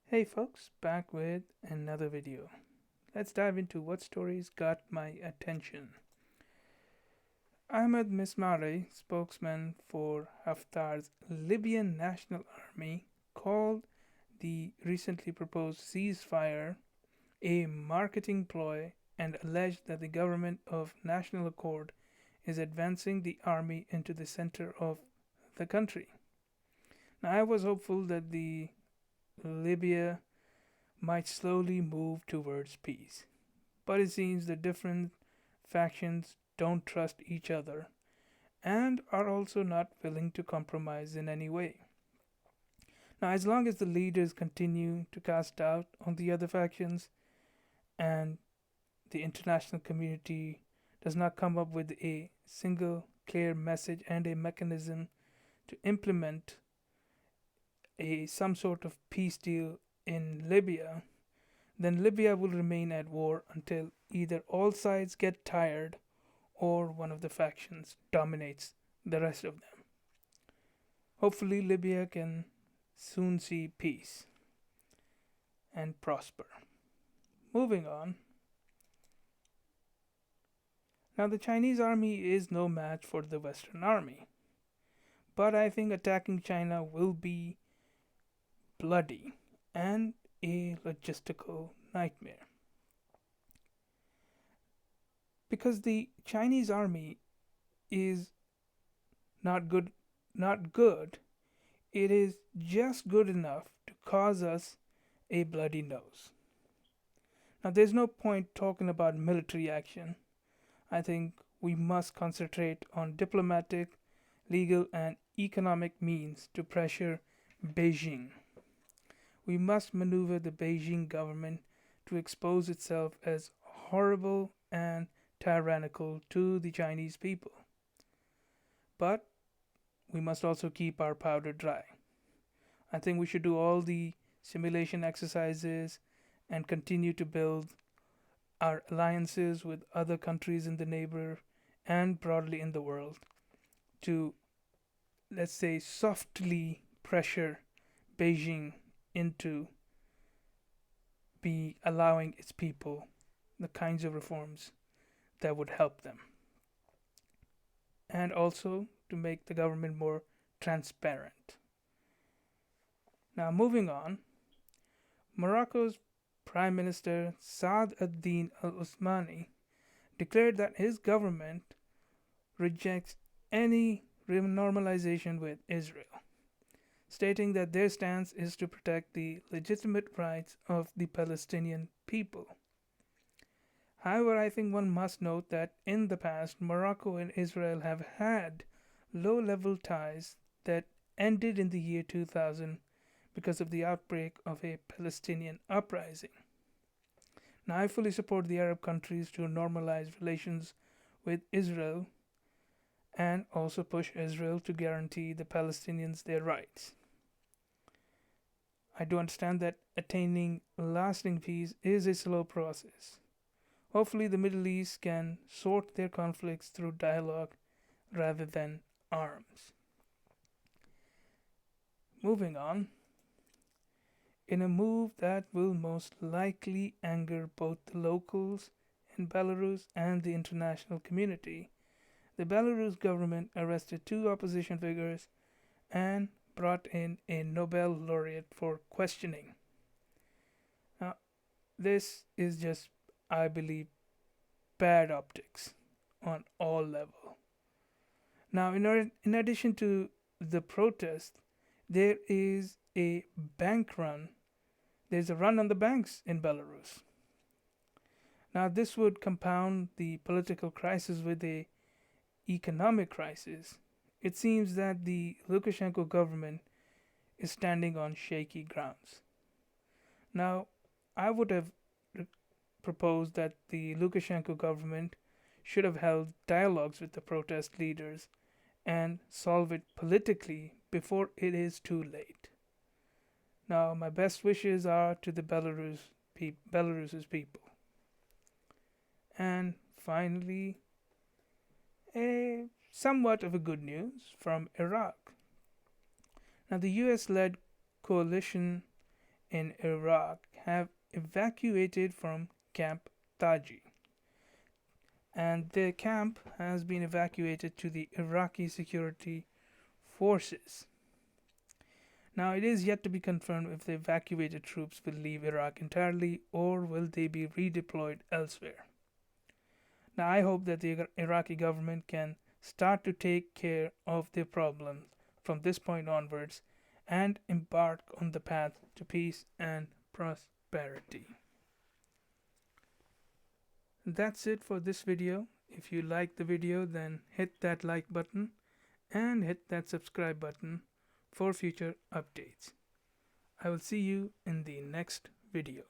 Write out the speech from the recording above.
Hey folks, back with another video. Let's dive into what stories got my attention. Ahmed Mismari, spokesman for Haftar's Libyan National Army, called the recently proposed ceasefire a marketing ploy and alleged that the government of national accord is advancing the army into the center of the country. Now, I was hopeful that the Libya might slowly move towards peace. But it seems the different factions don't trust each other and are also not willing to compromise in any way. Now, as long as the leaders continue to cast doubt on the other factions and the international community does not come up with a single clear message and a mechanism to implement some sort of peace deal in Libya, then Libya will remain at war until either all sides get tired or one of the factions dominates the rest of them. Hopefully, Libya can soon see peace and prosper. Moving on. Now, the Chinese army is no match for the Western army, but I think attacking China will be bloody and a logistical nightmare. Because the Chinese army is not good, it is just good enough to cause us a bloody nose. Now, there's no point talking about military action. I think we must concentrate on diplomatic, legal, and economic means to pressure Beijing. We must maneuver the Beijing government to expose itself as horrible and tyrannical to the Chinese people. But we must also keep our powder dry. I think we should do all the simulation exercises and continue to build our alliances with other countries in the neighbor and broadly in the world to, let's say, softly pressure Beijing into be allowing its people the kinds of reforms that would help them, and also to make the government more transparent. Now, moving on, Morocco's Prime Minister Saad ad-Din al-Usmani declared that his government rejects any normalization with Israel, stating that their stance is to protect the legitimate rights of the Palestinian people. However, I think one must note that in the past, Morocco and Israel have had low level ties that ended in the year 2000 because of the outbreak of a Palestinian uprising. Now, I fully support the Arab countries to normalize relations with Israel and also push Israel to guarantee the Palestinians their rights. I do understand that attaining lasting peace is a slow process. Hopefully, the Middle East can sort their conflicts through dialogue rather than arms. Moving on, in a move that will most likely anger both the locals in Belarus and the international community, the Belarus government arrested two opposition figures and brought in a Nobel laureate for questioning. Now, this is just, I believe, bad optics on all level. Now, in addition to the protest, there is a bank run. There's a run on the banks in Belarus. Now, this would compound the political crisis with a economic crisis. It seems that the Lukashenko government is standing on shaky grounds. Now, I would have proposed that the Lukashenko government should have held dialogues with the protest leaders and solve it politically before it is too late. Now, my best wishes are to the Belarus's people. And finally, a somewhat of a good news from Iraq. Now, the US led coalition in Iraq have evacuated from Camp Taji, and their camp has been evacuated to the Iraqi security forces. Now, it is yet to be confirmed if the evacuated troops will leave Iraq entirely or will they be redeployed elsewhere. Now, I hope that the Iraqi government can start to take care of their problems from this point onwards and embark on the path to peace and prosperity. That's it for this video. If you like the video, then hit that like button and hit that subscribe button for future updates. I will see you in the next video.